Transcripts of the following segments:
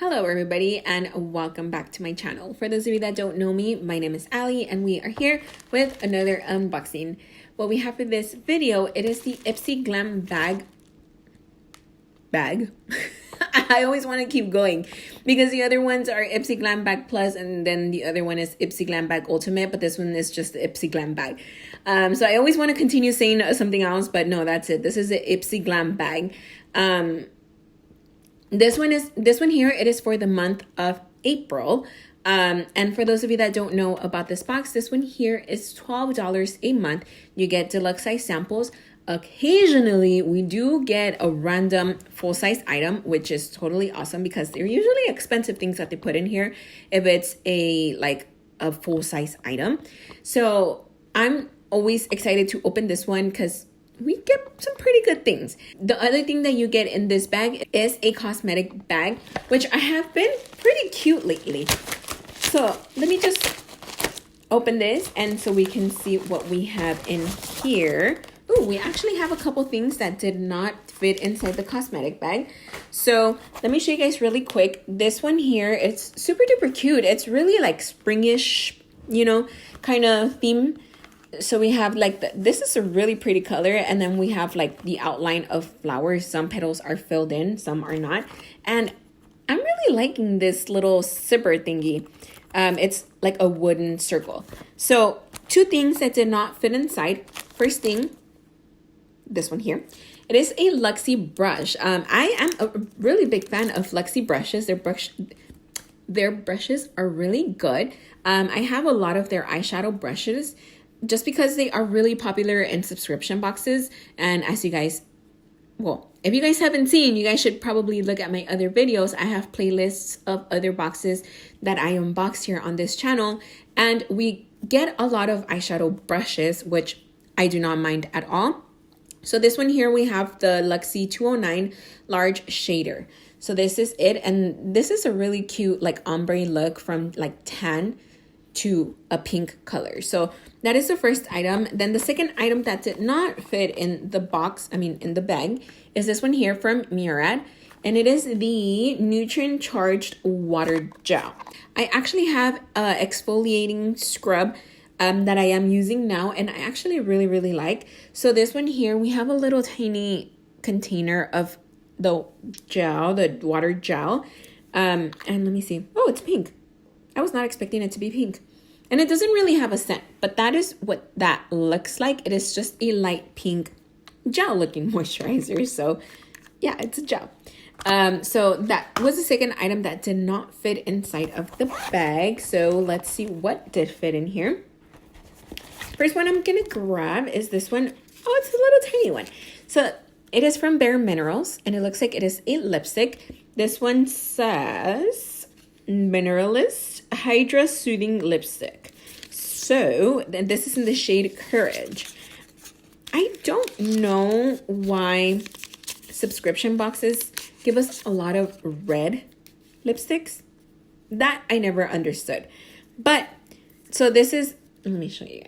Hello everybody and welcome back to my channel. For those of you that don't know me, my name is Ali and we are here with another unboxing. What we have for this video, it is the Ipsy Glam bag. I always want to keep going because the other ones are Ipsy Glam Bag Plus and then the other one is Ipsy Glam Bag Ultimate, but this one is just the Ipsy Glam Bag. So I always want to continue saying something else, but no, that's it. This is the Ipsy Glam Bag. This one here, it is for the month of April. And for those of you that don't know about this box, this one here is $12 a month. You get deluxe size samples. Occasionally, we do get a random full-size item, which is totally awesome because they're usually expensive things that they put in here if it's a full-size item. So I'm always excited to open this one because we get some pretty good things. The other thing that you get in this bag is a cosmetic bag, which I have been pretty cute lately. So let me just open this and so we can see what we have in here. Oh, we actually have a couple things that did not fit inside the cosmetic bag. So let me show you guys really quick. This one here, it's super duper cute. It's really like springish, kind of theme. So we have this is a really pretty color, and then we have like the outline of flowers. Some petals are filled in, some are not. And I'm really liking this little zipper thingy. It's like a wooden circle. So two things that did not fit inside. First thing, this one here. It is a Luxie brush. I am a really big fan of Luxie brushes. Their brushes are really good. I have a lot of their eyeshadow brushes just because they are really popular in subscription boxes. And as you guys, if you guys haven't seen, you guys should probably look at my other videos. I have playlists of other boxes that I unbox here on this channel. And we get a lot of eyeshadow brushes, which I do not mind at all. So this one here, we have the Luxie 209 large shader. So this is it. And this is a really cute like ombre look from like tan to a pink color. So that is the first item. Then the second item that did not fit in the box, in the bag, is this one here from Murad. And it is the nutrient charged water gel. I actually have a exfoliating scrub that I am using now, and I actually really like. So this one here, we have a little tiny container of the gel, the water gel. And let me see. Oh, it's pink. I was not expecting it to be pink. And it doesn't really have a scent, but that is what that looks like. It is just a light pink gel looking moisturizer. So yeah, it's a gel. So that was the second item that did not fit inside of the bag. So let's see what did fit in here. First one I'm gonna grab is this one. Oh, it's a little tiny one. So it is from Bare Minerals, and it looks like it is a lipstick. This one says Mineralist Hydra Soothing Lipstick. So this is in the shade Courage. I don't know why subscription boxes give us a lot of red lipsticks. That I never understood. But so this is, let me show you.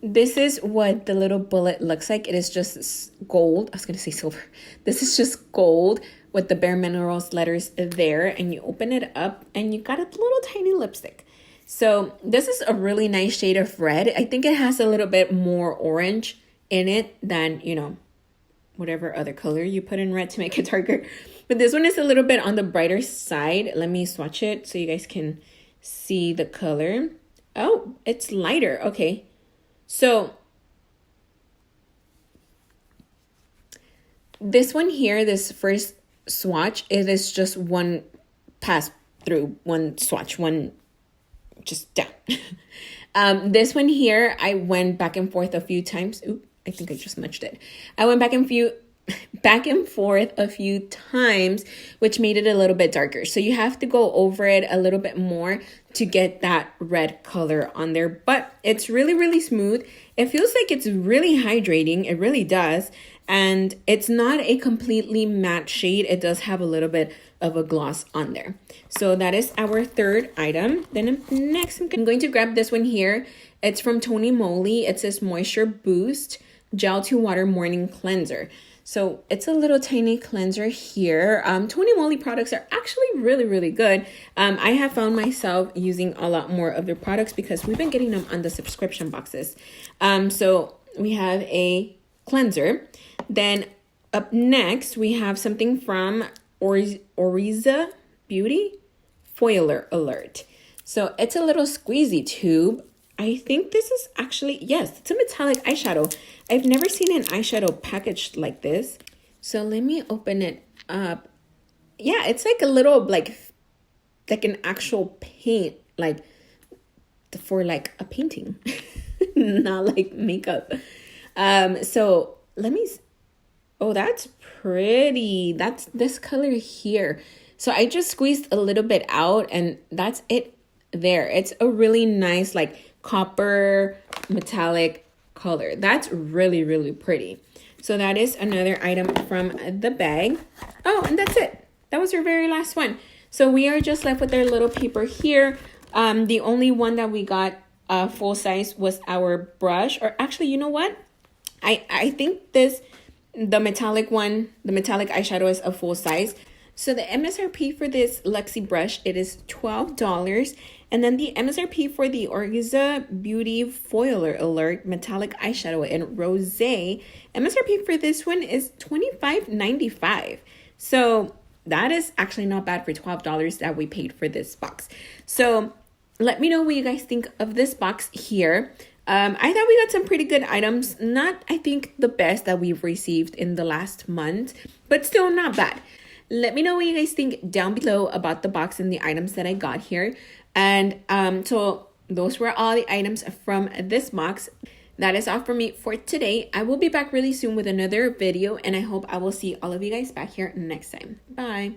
This is what the little bullet looks like. It is just gold. I was going to say silver. This is just gold with the Bare Minerals letters there. And you open it up and you got a little tiny lipstick. So this is a really nice shade of red. I think it has a little bit more orange in it than, whatever other color you put in red to make it darker. But this one is a little bit on the brighter side. Let me swatch it so you guys can see the color. Oh, it's lighter. Okay. So this one here, this first swatch, it is just one pass through, one swatch, one just down. This one here, I went back and forth a few times. Oop, I think I just smudged it. I went back and forth a few times, which made it a little bit darker. So you have to go over it a little bit more to get that red color on there. But it's really smooth. It feels like it's really hydrating. It really does. And it's not a completely matte shade. It does have a little bit of a gloss on there. So that is our third item. Then next, I'm going to grab this one here. It's from Tony Moly. It says Moisture Boost Gel to Water Morning Cleanser. So it's a little tiny cleanser here. 20 Moly products are actually really, really good. I have found myself using a lot more of their products because we've been getting them on the subscription boxes. So we have a cleanser. Then up next, we have something from Oriza Beauty Foiler Alert. So it's a little squeezy tube. I think this is actually, yes, it's a metallic eyeshadow. I've never seen an eyeshadow packaged like this. So let me open it up. Yeah, it's like a little, like an actual paint, like for like a painting, not like makeup. So let me, oh, that's pretty. That's this color here. So I just squeezed a little bit out and that's it there. It's a really nice, like, copper metallic color. That's really, really pretty. So that is another item from the bag. Oh, and that's it. That was your very last one. So we are just left with our little paper here. The only one that we got full size was our brush. Or actually, you know what? I think the metallic one, the metallic eyeshadow is a full size. So the MSRP for this Luxie brush, it is $12. And then the MSRP for the Orgiza Beauty Foiler Alert Metallic Eyeshadow in Rosé, MSRP for this one is $25.95. So that is actually not bad for $12 that we paid for this box. So let me know what you guys think of this box here. I thought we got some pretty good items. Not, I think, the best that we've received in the last month, but still not bad. Let me know what you guys think down below about the box and the items that I got here. And so those were all the items from this box. That is all for me for today. I will be back really soon with another video, and I hope I will see all of you guys back here next time. Bye.